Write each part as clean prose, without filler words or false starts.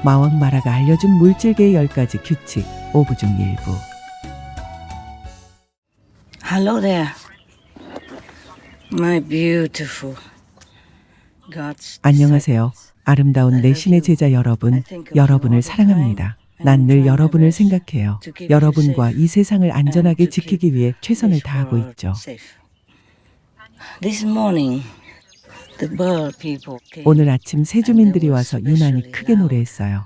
마왕마라가 알려준 물질계의 10가지 규칙 5부 중 일부. Hello there, my beautiful God's 안녕하세요. 아름다운 내 신의 제자 여러분, 여러분을 사랑합니다. 난 늘 여러분을 생각해요. 여러분과 이 세상을 안전하게 지키기 위해 최선을 다하고 있죠. This morning, the bird people came. 오늘 아침 세주민들이 와서 유난히 크게 노래했어요.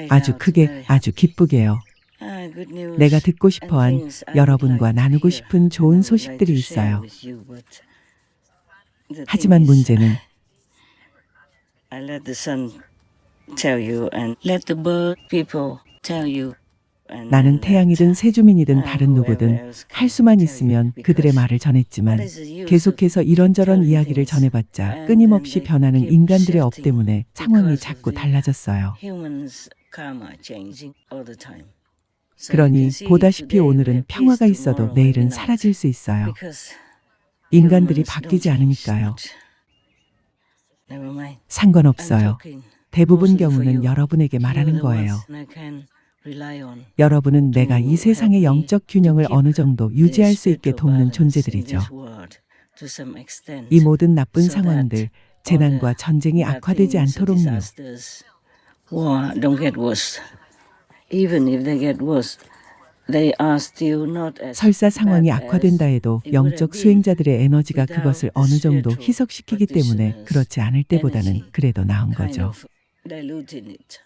아주 크게, 아주 기쁘게요. Good news 내가 듣고 and 싶어한 things I would 여러분과 like to 나누고 hear 싶은 좋은 and I would like 소식들이 to share 있어요. with you, but the 하지만 thing is, 문제는 I let the sun tell you and let the bird people tell you. and 나는 let 태양이든 세주민이든 다른 whoever 누구든 else can 할 수만 tell you, 있으면 because 그들의 말을 전했지만 what is the use 계속해서 of 이런저런 telling 이야기를 things 전해봤자 and 끊임없이 then they 변하는 keep 인간들의 업 shifting 때문에 상황이 because of 자꾸 the 달라졌어요. humans' karma changing all the time. So you 그러니 can see 보다시피 today we 오늘은 have peace, 평화가 있어도 tomorrow maybe 내일은 not, 사라질 수 있어요. because 인간들이 humans don't 바뀌지 change 않으니까요. much. Never mind. I'm 상관없어요. talking 대부분 mostly for 경우는 you. 여러분에게 You're 말하는 the 거예요. ones I can rely on. 여러분은 내가 이 to 세상의 help me 영적 to 균형을 keep 어느 정도 the 유지할 수 있게 spiritual 돕는 balance in 존재들이죠. this world to some extent, 이 모든 나쁜 so that 상황들, all 재난과 the 전쟁이 bad 악화되지 things, 않도록요. disasters, war don't get worse. Even if they get worse, they are still not as 설사 상황이 bad 악화된다 as 해도 it would have 영적 been 수행자들의 에너지가 without 그것을 the 어느 정도 spiritual 희석시키기 때문에 practitioners' 그렇지 않을 때보다는 energy 그래도 나은 kind 거죠. of diluting it.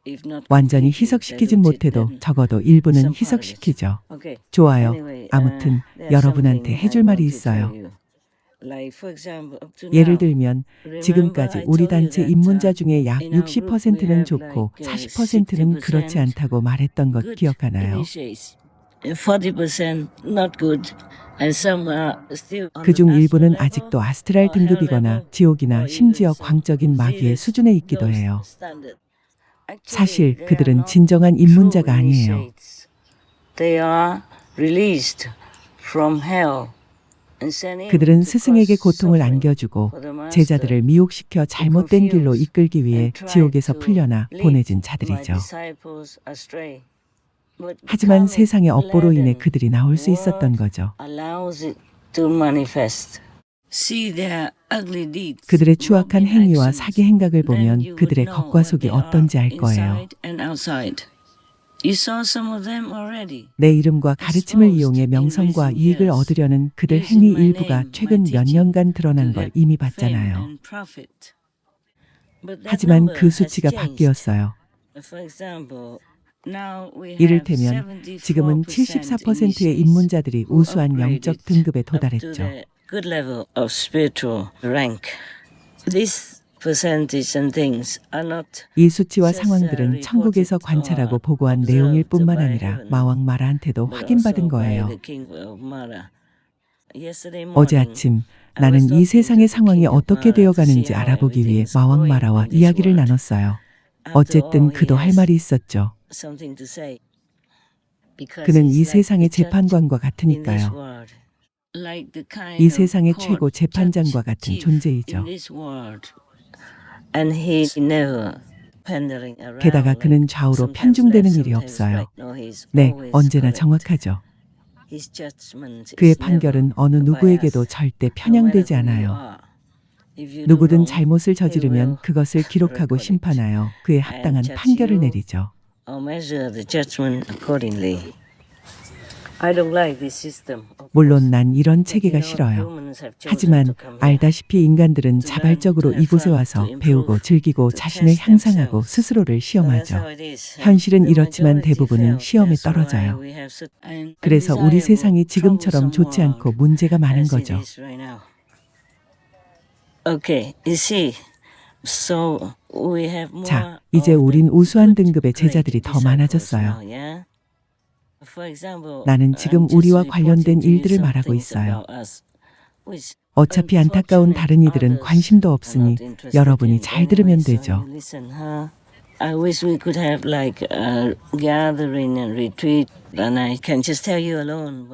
If not 완전히 completely 희석시키진 diluted, 못해도 then 적어도 일부는 some part of it. 희석시키죠. Okay. 좋아요. Anyway, 아무튼 there's 여러분한테 something I 해줄 말이 want to tell 있어요. you. Like for example, up to 예를 now, 들면 remember 지금까지 I 우리 told you 단체 that 입문자 중에 약 in our group we 60%는 have 좋고 like 40%는 그렇지 60% 않다고 말했던 것 good 기억하나요? initiates, 40% not good, and some are still on 그중 the astral 일부는 level 아직도 아스트랄 or hell 등급이거나 level 지옥이나 or 심지어 even some 광적인 마귀의 diseases, 수준에 있기도 those 해요. standard. Actually, 사실 they are 그들은 not 진정한 true 입문자가 아니에요. initiates. They are released from hell and sent in 그들은 to 스승에게 cause 고통을 suffering 안겨주고 for the master, 제자들을 미혹시켜 잘못된 길로 confuse 이끌기 위해 and try 지옥에서 to 풀려나 lead 보내진 my 자들이죠. disciples astray. But the 하지만 karmic 세상의 업보로 인해 laden 그들이 나올 수 있었던 world 거죠. allows it to manifest. See their ugly deeds, 그들의 추악한 wrong 행위와 actions, 사기 행각을 then 보면 you would 그들의 know 겉과 what 속이 they are 어떤지 알 거예요. inside and outside. You saw some of them already. 내 이름과 가르침을 이용해 명성과 이익을 얻으려는 그들 행위 일부가 최근 몇 년간 드러난 걸 이미 봤잖아요. 하지만 그 수치가 바뀌었어요. 이를테면 지금은 74%의 입문자들이 우수한 영적 등급에 도달했죠. Good level of spiritual rank. This percentage and things are not 이 수치와 상황들은 천국에서 관찰하고 보고한 내용일 뿐만 아니라 마왕 마라한테도 확인받은 거예요. 어제 아침 나는 이 세상의 상황이 어떻게 되어가는지 알아보기 위해 마왕 마라와 이야기를 나눴어요. 어쨌든 그도 할 말이 있었죠. 그는 이 세상의 재판관과 같으니까요. 이 세상의 최고 재판장과 같은 존재이죠. 게다가 그는 좌우로 편중되는 일이 없어요. 네, 언제나 정확하죠. 그의 판결은 어느 누구에게도 절대 편향되지 않아요. 누구든 잘못을 저지르면 그것을 기록하고 심판하여 그에 합당한 판결을 내리죠. 물론 난 이런 체계가 싫어요. 하지만 알다시피 인간들은 자발적으로 이곳에 와서 배우고 즐기고 자신을 향상하고 스스로를 시험하죠. 현실은 이렇지만 대부분은 시험에 떨어져요. 그래서 우리 세상이 지금처럼 좋지 않고 문제가 많은 거죠. 자, 이제 우린 우수한 등급의 제자들이 더 많아졌어요. 나는 지금 우리와 관련된 일들을 말하고 있어요. 어차피 안타까운 다른 이들은 관심도 없으니 여러분이 잘 들으면 되죠.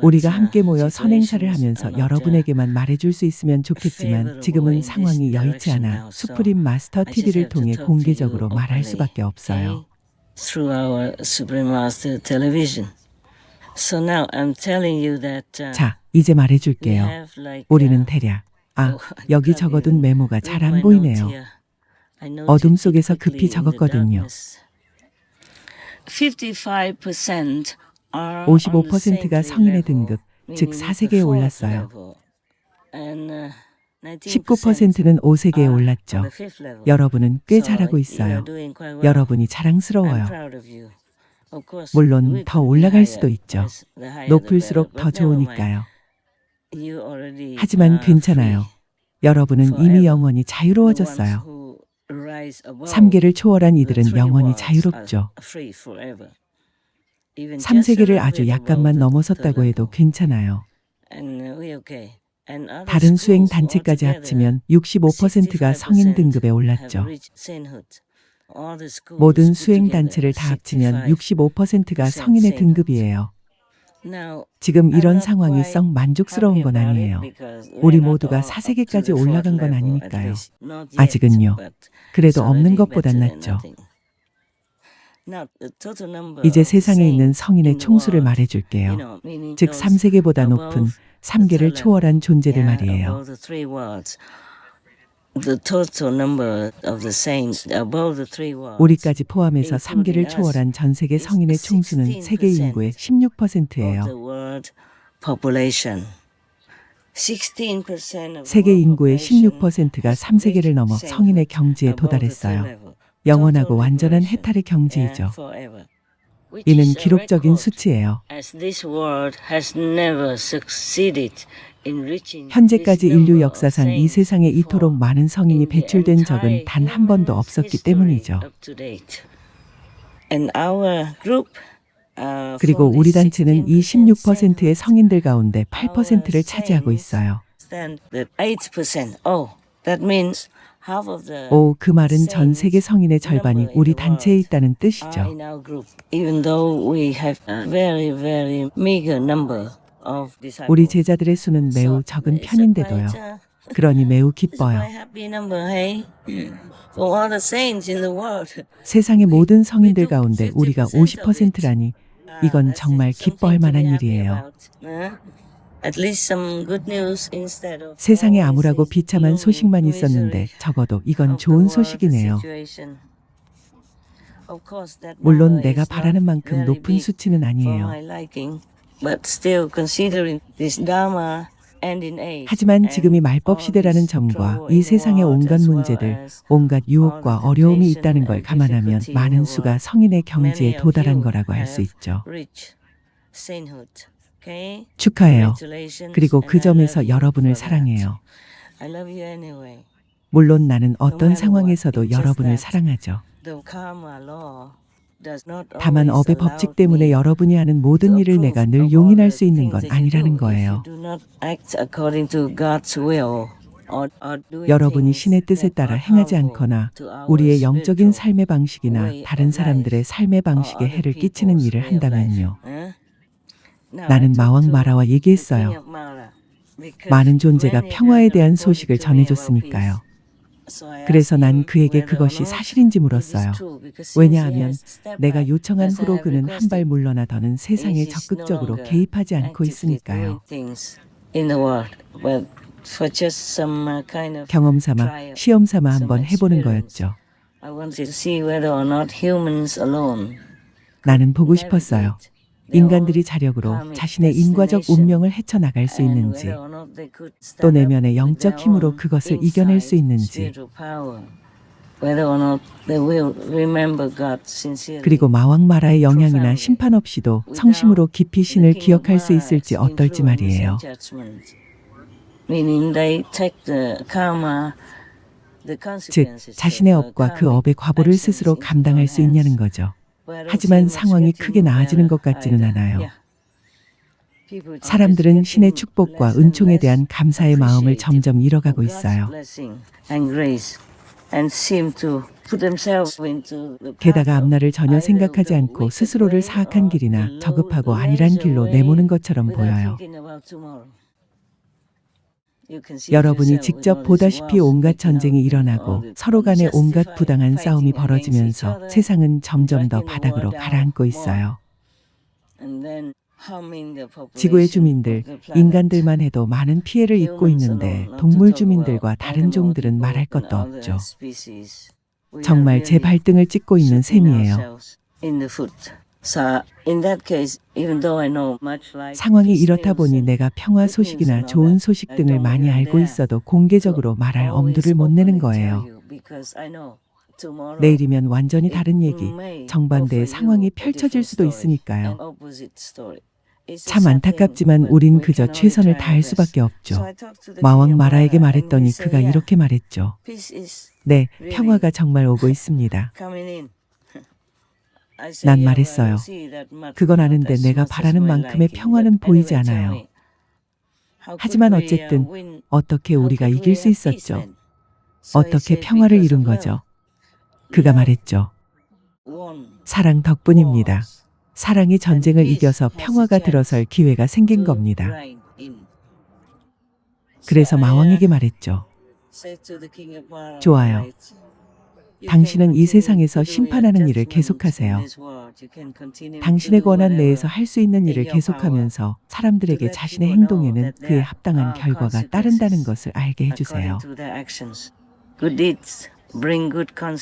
우리가 함께 모여 선행사를 하면서 여러분에게만 말해줄 수 있으면 좋겠지만 지금은 상황이 여의치 않아 수프림 마스터 TV를 통해 공개적으로 말할 수밖에 없어요. through our Supreme Master television. So now I'm telling you that 자, 이제 we 말해줄게요. have like 우리는 대략, 여기 적어둔 메모가 잘 안 보이네요. 어둠 속에서 급히 적었거든요. 55%가 성인의 등급, 즉 4세계에 올랐어요. 19%는 5세계에 올랐죠. 여러분은 꽤 잘하고 있어요. 여러분이 자랑스러워요. 물론 더 올라갈 수도 있죠. 높을수록 더 좋으니까요. 하지만 괜찮아요. 여러분은 이미 영원히 자유로워졌어요. 3계를 초월한 이들은 영원히 자유롭죠. 3세계를 아주 약간만 넘어섰다고 해도 괜찮아요. 다른 수행 단체까지 합치면 65%가 성인 등급에 올랐죠. 모든 수행 단체를 다 합치면 65%가 성인의 등급이에요. 지금 이런 상황이 썩 만족스러운 건 아니에요. 우리 모두가 4세계까지 올라간 건 아니니까요. 아직은요. 그래도 없는 것보단 낫죠. 이제 세상에 있는 성인의 총수를 말해줄게요. 즉 3세계보다 높은 3계를 초월한 존재들 말이에요. 우리까지 포함해서 3계를 초월한 전 세계 성인의 총수는 세계 인구의 16%예요. 세계 인구의 16%가 3세계를 넘어 성인의 경지에 도달했어요. 영원하고 완전한 해탈의 경지이죠. 이는 기록적인 수치예요. 현재까지 인류 역사상 이 세상에 이토록 많은 성인이 배출된 적은 단 한 번도 없었기 때문이죠. 그리고 우리 단체는 이 16%의 성인들 가운데 8%를 차지하고 있어요. 그 말은 전 세계 성인의 절반이 우리 단체에 있다는 뜻이죠. 우리 제자들의 수는 매우 적은 편인데도요. 그러니 매우 기뻐요. 세상의 모든 성인들 가운데 우리가 50%라니 이건 정말 기뻐할 만한 일이에요. 세상에 암울하고 비참한 소식만 있었는데 적어도 이건 좋은 소식이네요. 물론 내가 바라는 만큼 높은 수치는 아니에요. 하지만 지금이 말법 시대라는 점과 이 세상의 온갖 문제들, 온갖 유혹과 어려움이 있다는 걸 감안하면 많은 수가 성인의 경지에 도달한 거라고 할 수 있죠. 축하해요. 그리고 그 점에서 여러분을 사랑해요. 물론 나는 어떤 상황에서도 여러분을 사랑하죠. 다만 업의 법칙 때문에 여러분이 하는 모든 일을 내가 늘 용인할 수 있는 건 아니라는 거예요. 여러분이 신의 뜻에 따라 행하지 않거나 우리의 영적인 삶의 방식이나 다른 사람들의 삶의 방식에 해를 끼치는 일을 한다면요. 나는 마왕 마라와 얘기했어요. 많은 존재가 평화에 대한 소식을 전해줬으니까요. 그래서 난 그에게 그것이 사실인지 물었어요. 왜냐하면 내가 요청한 후로 그는 한 발 물러나더는 세상에 적극적으로 개입하지 않고 있으니까요. 경험 삼아, 시험 삼아 한번 해보는 거였죠. 나는 보고 싶었어요. 인간들이 자력으로 자신의 인과적 운명을 헤쳐나갈 수 있는지, 또 내면의 영적 힘으로 그것을 이겨낼 수 있는지, 그리고 마왕 마라의 영향이나 심판 없이도 성심으로 깊이 신을 기억할 수 있을지 어떨지 말이에요. 즉, 자신의 업과 그 업의 과보를 스스로 감당할 수 있냐는 거죠. 하지만 상황이 크게 나아지는 것 같지는 않아요. 사람들은 신의 축복과 은총에 대한 감사의 마음을 점점 잃어가고 있어요. 게다가 앞날을 전혀 생각하지 않고 스스로를 사악한 길이나 저급하고 안일한 길로 내모는 것처럼 보여요. 여러분이 직접 보다시피 온갖 전쟁이 일어나고 서로 간에 온갖 부당한 싸움이 벌어지면서 세상은 점점 더 바닥으로 가라앉고 있어요. 지구의 주민들, 인간들만 해도 많은 피해를 입고 있는데 동물 주민들과 다른 종들은 말할 것도 없죠. 정말 제 발등을 찍고 있는 셈이에요. 상황이 이렇다 보니 내가 평화 소식이나 좋은 소식 등을 많이 알고 있어도 공개적으로 말할 엄두를 못 내는 거예요. 내일이면 완전히 다른 얘기, 정반대의 상황이 펼쳐질 수도 있으니까요. 참 안타깝지만 우린 그저 최선을 다할 수밖에 없죠. 마왕 마라에게 말했더니 그가 이렇게 말했죠. 네, 평화가 정말 오고 있습니다. 난 말했어요. 그건 아는데 내가 바라는 만큼의 평화는 보이지 않아요. 하지만 어쨌든 어떻게 우리가 이길 수 있었죠? 어떻게 평화를 이룬 거죠? 그가 말했죠. 사랑 덕분입니다. 사랑이 전쟁을 이겨서 평화가 들어설 기회가 생긴 겁니다. 그래서 마왕에게 말했죠. 좋아요. 당신은 이 세상에서 심판하는 일을 계속하세요. 당신의 권한 내에서 할 수 있는 일을 계속하면서 사람들에게 자신의 행동에는 그에 합당한 결과가 따른다는 것을 알게 해주세요.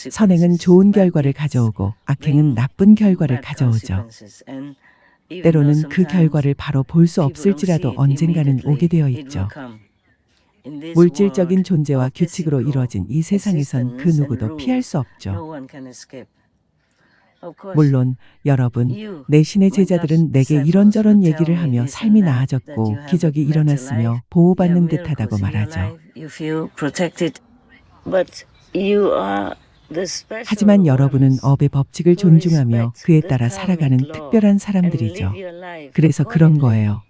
선행은 좋은 결과를 가져오고 악행은 나쁜 결과를 가져오죠. 때로는 그 결과를 바로 볼 수 없을지라도 언젠가는 오게 되어 있죠. 물질적인 존재와 규칙으로 이루어진 이 세상에선 그 누구도 피할 수 없죠. 물론 여러분, 내 신의 제자들은 내게 이런저런 얘기를 하며 삶이 나아졌고 기적이 일어났으며 보호받는 듯하다고 말하죠. 하지만 여러분은 업의 법칙을 존중하며 그에 따라 살아가는 특별한 사람들이죠. 그래서 그런 거예요.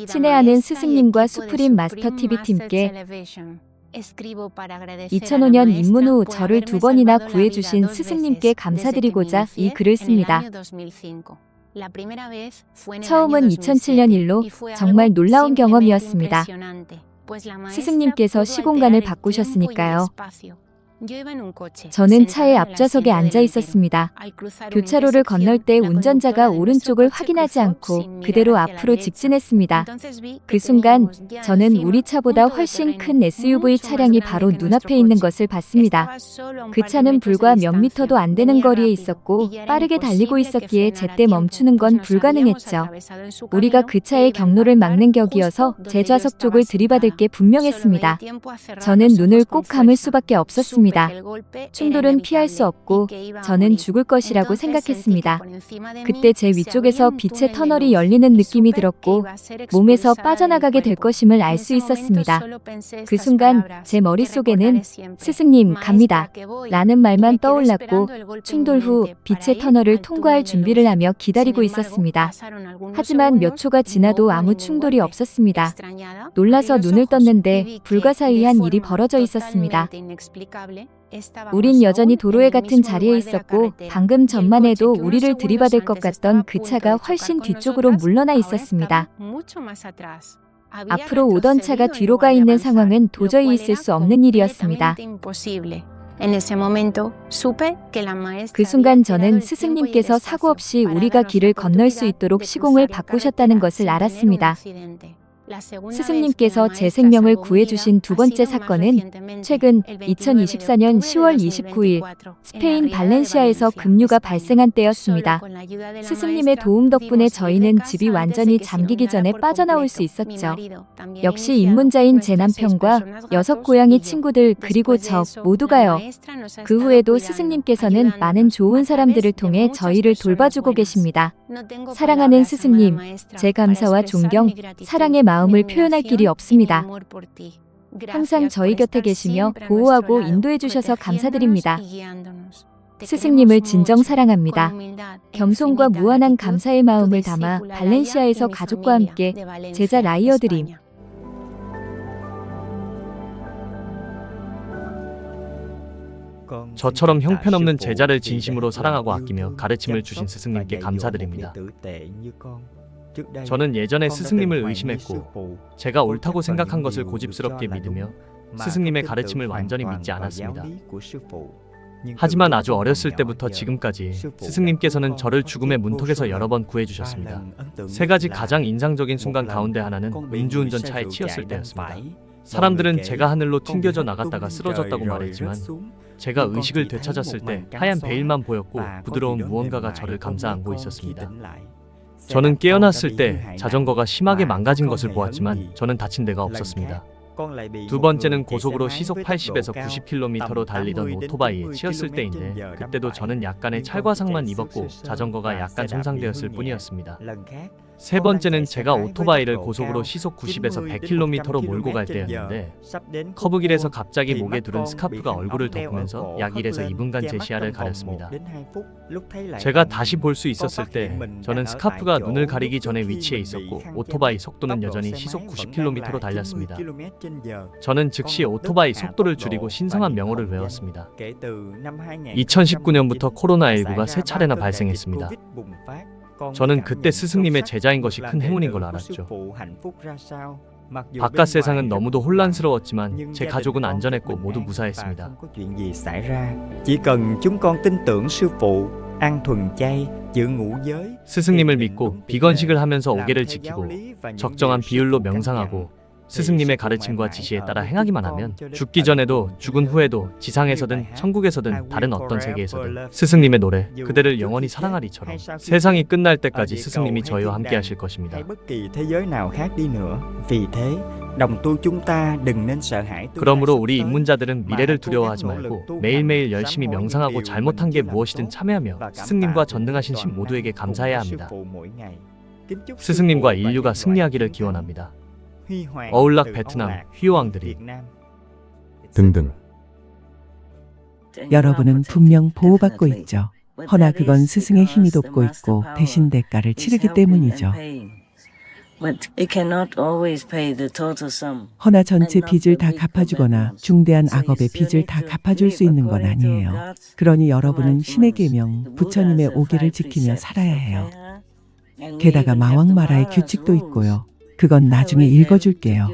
친애하는 스승님과 수프림 마스터 TV 팀께 2005년 입문 후 저를 2번이나 구해주신 스승님께 감사드리고자 이 글을 씁니다. 처음은 2007년 일로 정말 놀라운 경험이었습니다. 스승님께서 시공간을 바꾸셨으니까요. 저는 차의 앞좌석에 앉아 있었습니다. 교차로를 건널 때 운전자가 오른쪽을 확인하지 않고 그대로 앞으로 직진했습니다. 그 순간 저는 우리 차보다 훨씬 큰 SUV 차량이 바로 눈앞에 있는 것을 봤습니다. 그 차는 불과 몇 미터도 안 되는 거리에 있었고 빠르게 달리고 있었기에 제때 멈추는 건 불가능했죠. 우리가 그 차의 경로를 막는 격이어서 제 좌석 쪽을 들이받을 게 분명했습니다. 저는 눈을 꼭 감을 수밖에 없었습니다. 충돌은 피할 수 없고 저는 죽을 것이라고 생각했습니다. 그때 제 위쪽에서 빛의 터널이 열리는 느낌이 들었고 몸에서 빠져나가게 될 것임을 알 수 있었습니다. 그 순간 제 머릿속에는 스승님 갑니다 라는 말만 떠올랐고 충돌 후 빛의 터널을 통과할 준비를 하며 기다리고 있었습니다. 하지만 몇 초가 지나도 아무 충돌이 없었습니다. 놀라서 눈을 떴는데 불가사의한 일이 벌어져 있었습니다. 우린 여전히 도로에 같은 자리에 있었고 방금 전만 해도 우리를 들이받을 것 같던 그 차가 훨씬 뒤쪽으로 물러나 있었습니다. 앞으로 오던 차가 뒤로 가 있는 상황은 도저히 있을 수 없는 일이었습니다. 그 순간 저는 스승님께서 사고 없이 우리가 길을 건널 수 있도록 시공을 바꾸셨다는 것을 알았습니다. 스승님께서 제 생명을 구해주신 두 번째 사건은 최근 2024년 10월 29일 스페인 발렌시아에서 급류가 발생한 때였습니다. 스승님의 도움 덕분에 저희는 집이 완전히 잠기기 전에 빠져나올 수 있었죠. 역시 입문자인 제 남편과 6 고양이 친구들 그리고 저 모두가요. 그 후에도 스승님께서는 많은 좋은 사람들을 통해 저희를 돌봐주고 계십니다. 사랑하는 스승님, 제 감사와 존경, 사랑의 마음을 표현할 길이 없습니다. 항상 저희 곁에 계시며 보호하고 인도해 주셔서 감사드립니다. 스승님을 진정 사랑합니다. 겸손과 무한한 감사의 마음을 담아 발렌시아에서 가족과 함께 제자 라이어 드림. 저처럼 형편없는 제자를 진심으로 사랑하고 아끼며 가르침을 주신 스승님께 감사드립니다. 저는 예전에 스승님을 의심했고 제가 옳다고 생각한 것을 고집스럽게 믿으며 스승님의 가르침을 완전히 믿지 않았습니다. 하지만 아주 어렸을 때부터 지금까지 스승님께서는 저를 죽음의 문턱에서 여러 번 구해주셨습니다. 세 가지 가장 인상적인 순간 가운데 하나는 음주운전 차에 치였을 때였습니다. 사람들은 제가 하늘로 튕겨져 나갔다가 쓰러졌다고 말했지만 제가 의식을 되찾았을 때 하얀 베일만 보였고 부드러운 무언가가 저를 감싸 안고 있었습니다. 저는 깨어났을 때 자전거가 심하게 망가진 것을 보았지만 저는 다친 데가 없었습니다. 두 번째는 고속으로 시속 80에서 90km로 달리던 오토바이에 치였을 때인데 그때도 저는 약간의 찰과상만 입었고 자전거가 약간 손상되었을 뿐이었습니다. 세 번째는 제가 오토바이를 고속으로 시속 90에서 100km로 몰고 갈 때였는데 커브길에서 갑자기 목에 두른 스카프가 얼굴을 덮으면서 약 1에서 2분간 제 시야를 가렸습니다. 제가 다시 볼 수 있었을 때 저는 스카프가 눈을 가리기 전에 위치해 있었고 오토바이 속도는 여전히 시속 90km로 달렸습니다. 저는 즉시 오토바이 속도를 줄이고 신성한 명호를 외웠습니다. 2019년부터 코로나19가 세 차례나 발생했습니다. 저는 그때 스승님의 제자인 것이 큰 행운인 걸 알았죠. 바깥 세상은 너무도 혼란스러웠지만 제 가족은 안전했고 모두 무사했습니다. 스승님을 믿고 비건식을 하면서 5개를 지키고 적정한 비율로 명상하고 스승님의 가르침과 지시에 따라 행하기만 하면 죽기 전에도 죽은 후에도 지상에서든 천국에서든 다른 어떤 세계에서든 스승님의 노래 그대를 영원히 사랑하리처럼 세상이 끝날 때까지 스승님이 저희와 함께 하실 것입니다. 그러므로 우리 입문자들은 미래를 두려워하지 말고 매일매일 열심히 명상하고 잘못한 게 무엇이든 참회하며 스승님과 전능하신 신 모두에게 감사해야 합니다. 스승님과 인류가 승리하기를 기원합니다. 어울락 베트남 휘호왕들이 등등. 여러분은 분명 보호받고 있죠. 허나 그건 스승의 힘이 돕고 있고 대신 대가를 치르기 때문이죠. 허나 전체 빚을 다 갚아주거나 중대한 악업의 빚을 다 갚아줄 수 있는 건 아니에요. 그러니 여러분은 신의 계명, 부처님의 오기를 지키며 살아야 해요. 게다가 마왕마라의 규칙도 있고요. 그건 나중에 읽어줄게요.